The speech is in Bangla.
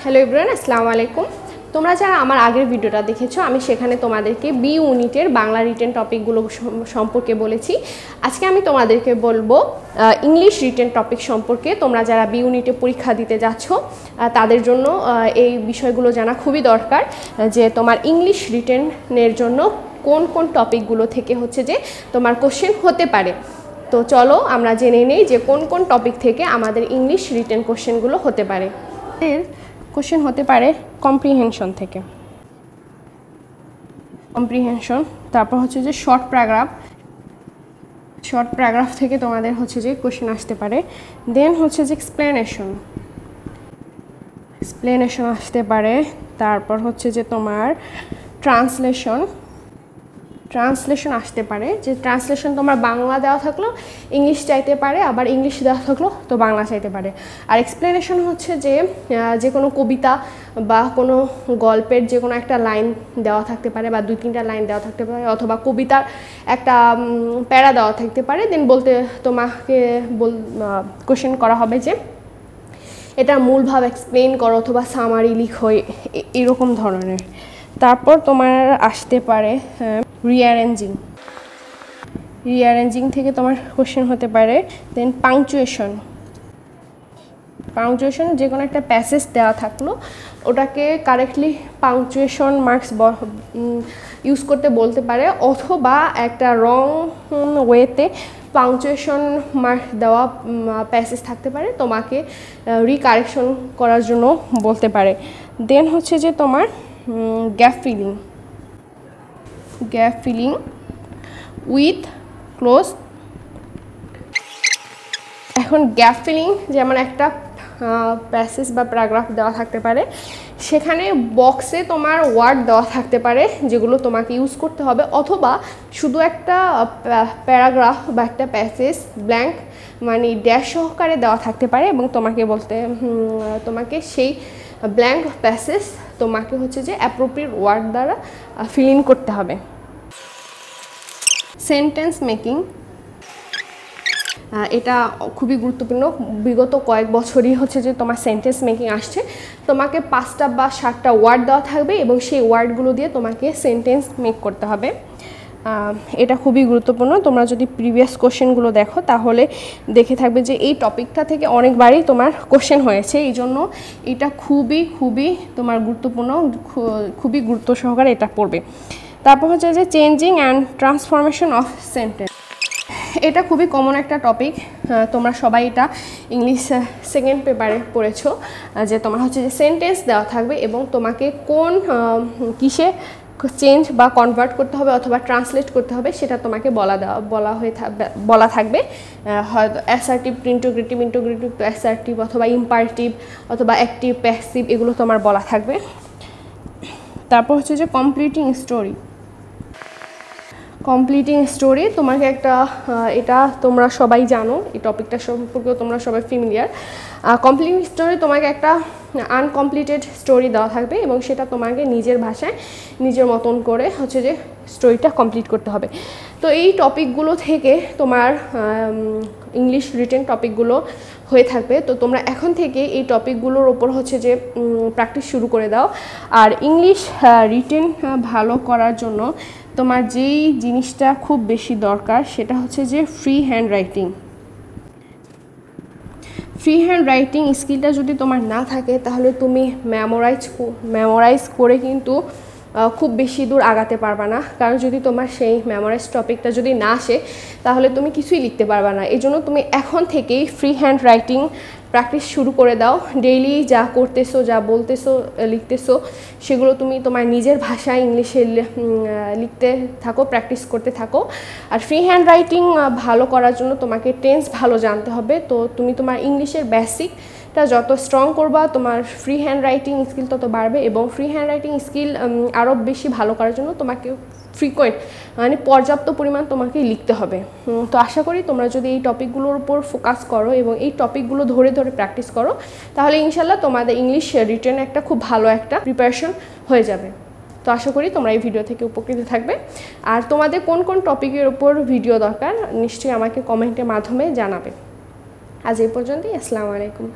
হ্যালো এভরিওয়ান, আসসালামু আলাইকুম। তোমরা যারা আমার আগের ভিডিওটা দেখেছো, আমি সেখানে তোমাদেরকে বি ইউনিটের বাংলা রিটেন টপিকগুলো সম্পর্কে বলেছি। আজকে আমি তোমাদেরকে বলবো ইংলিশ রিটেন টপিক সম্পর্কে। তোমরা যারা বি ইউনিটে পরীক্ষা দিতে যাচ্ছ তাদের জন্য এই বিষয়গুলো জানা খুবই দরকার, যে তোমার ইংলিশ রিটেনের জন্য কোন কোন টপিকগুলো থেকে হচ্ছে যে তোমার কোশ্চেন হতে পারে। তো চলো আমরা জেনে নেই যে কোন কোন টপিক থেকে আমাদের ইংলিশ রিটেন কোশ্চেনগুলো হতে পারে। কোশ্চেন হতে পারে কম্প্রিহেনশন থেকে, কম্প্রিহেনশন। তারপর হচ্ছে যে শর্ট প্যারাগ্রাফ থেকে তোমাদের হচ্ছে যে কোশ্চেন আসতে পারে। দেন হচ্ছে যে এক্সপ্লেনেশন আসতে পারে। তারপর হচ্ছে যে তোমার ট্রান্সলেশন আসতে পারে, যে ট্রান্সলেশন তোমার বাংলা দেওয়া থাকলো ইংলিশ চাইতে পারে, আবার ইংলিশ দেওয়া থাকলো তো বাংলা চাইতে পারে। আর এক্সপ্লেনেশন হচ্ছে যে কোনো কবিতা বা কোনো গল্পের যে কোনো একটা লাইন দেওয়া থাকতে পারে, বা 2-3টা লাইন দেওয়া থাকতে পারে, অথবা কবিতার একটা প্যারা দেওয়া থাকতে পারে। দেন তোমাকে কোশ্চেন করা হবে যে এটার মূল ভাব এক্সপ্লেন করো অথবা সামারি লিখো, এরকম ধরনের। তারপর তোমার আসতে পারে রিঅ্যারেঞ্জিং থেকে তোমার কোশ্চেন হতে পারে। দেন পাংচুয়েশন, যে কোনো একটা প্যাসেজ দেওয়া থাকলো ওটাকে কারেক্টলি পাংচুয়েশন মার্কস ইউজ করতে বলতে পারে, অথবা একটা রং ওয়েতে পাংচুয়েশন মার্ক দেওয়া প্যাসেজ থাকতে পারে, তোমাকে রিকারেকশন করার জন্য বলতে পারে। দেন হচ্ছে যে তোমার গ্যাপ ফিলিং উইথ ক্লোজ। এখন গ্যাপ ফিলিং যেমন একটা প্যাসেজ বা প্যারাগ্রাফ দেওয়া থাকতে পারে, সেখানে বক্সে তোমার ওয়ার্ড দেওয়া থাকতে পারে যেগুলো তোমাকে ইউজ করতে হবে, অথবা শুধু একটা প্যারাগ্রাফ বা একটা প্যাসেজ ব্ল্যাঙ্ক মানে ড্যাশ সহকারে দেওয়া থাকতে পারে, এবং তোমাকে সেই ব্ল্যাঙ্ক প্যাসেজ তোমাকে হচ্ছে যে অ্যাপ্রোপ্রিয়েট ওয়ার্ড দ্বারা ফিল ইন করতে হবে। সেন্টেন্স মেকিং, এটা খুবই গুরুত্বপূর্ণ। বিগত কয়েক বছরই হচ্ছে যে তোমার সেন্টেন্স মেকিং আসছে। তোমাকে 5টা বা 7টা ওয়ার্ড দেওয়া থাকবে, এবং সেই ওয়ার্ডগুলো দিয়ে তোমাকে সেন্টেন্স মেক করতে হবে। এটা খুবই গুরুত্বপূর্ণ। তোমরা যদি প্রিভিয়াস কোশ্চেনগুলো দেখো তাহলে দেখে থাকবে যে এই টপিকটা থেকে অনেকবারই তোমার কোশ্চেন হয়েছে, এই জন্য এটা খুবই তোমার গুরুত্বপূর্ণ, খুবই গুরুত্ব সহকারে এটা পড়বে। তারপর হচ্ছে যে changing and transformation of sentence, এটা খুবই কমন একটা টপিক। তোমরা সবাই এটা ইংলিশ সেকেন্ড পেপারে পড়েছো, যে তোমার হচ্ছে যে সেন্টেন্স দেওয়া থাকবে এবং তোমাকে কোন কিসে চেঞ্জ বা কনভার্ট করতে হবে অথবা ট্রান্সলেট করতে হবে সেটা তোমাকে বলা থাকবে। হয়তো assertive to integrative to assertive, অথবা ইম্পারেটিভ, অথবা অ্যাক্টিভ প্যাসিভ, এগুলো তোমার বলা থাকবে। তারপর হচ্ছে যে কমপ্লিটিং স্টোরি, তোমাকে একটা এটা তোমরা সবাই জানো, এই টপিকটা সম্পর্কেও তোমরা সবাই ফ্যামিলিয়ার। কমপ্লিটিং স্টোরি তোমাকে একটা আনকমপ্লিটেড স্টোরি দেওয়া থাকবে, এবং সেটা তোমাকে নিজের ভাষায় নিজের মতন করে হচ্ছে যে স্টোরিটা কমপ্লিট করতে হবে। তো এই টপিকগুলো থেকে তোমার ইংলিশ রিটেন টপিকগুলো হয়ে থাকবে। তো তোমরা এখন থেকে এই টপিকগুলোর ওপর হচ্ছে যে প্র্যাকটিস শুরু করে দাও। আর ইংলিশ রিটেন ভালো করার জন্য তোমার যেই জিনিসটা খুব বেশি দরকার সেটা হচ্ছে যে ফ্রি হ্যান্ড রাইটিং স্কিলটা যদি তোমার না থাকে তাহলে তুমি মেমোরাইজ করে কিন্তু খুব বেশি দূর আগাতে পারবা না। কারণ যদি তোমার সেই মেমোরাইজ টপিকটা যদি না আসে তাহলে তুমি কিছুই লিখতে পারবা না। এই জন্য তুমি এখন থেকেই ফ্রি হ্যান্ড রাইটিং প্র্যাকটিস শুরু করে দাও। ডেইলি যা করতেছো, যা বলতেছো, লিখতেছো, সেগুলো তুমি তোমার নিজের ভাষায় ইংলিশে লিখতে থাকো, প্র্যাকটিস করতে থাকো। আর ফ্রি হ্যান্ড রাইটিং ভালো করার জন্য তোমাকে টেন্স ভালো জানতে হবে। তো তুমি তোমার ইংলিশের বেসিকটা যত স্ট্রং করবা, তোমার ফ্রি হ্যান্ড রাইটিং স্কিল তত বাড়বে। এবং ফ্রি হ্যান্ড রাইটিং স্কিল আরও বেশি ভালো করার জন্য তোমাকে ফ্রিকোয়েন্ট মানে পর্যাপ্ত পরিমাণ তোমাকে লিখতে হবে। তো আশা করি তোমরা যদি এই টপিকগুলোর উপর ফোকাস করো এবং এই টপিকগুলো ধরে প্র্যাকটিস করো, তাহলে ইনশাল্লাহ তোমাদের ইংলিশ রিটেন একটা খুব ভালো একটা প্রিপারেশন হয়ে যাবে। তো আশা করি তোমরা এই ভিডিও থেকে উপকৃত থাকবে। আর তোমাদের কোন কোন টপিকের উপর ভিডিও দরকার নিশ্চয়ই আমাকে কমেন্টের মাধ্যমে জানাবে। আজ এই পর্যন্তই। আসসালামু আলাইকুম।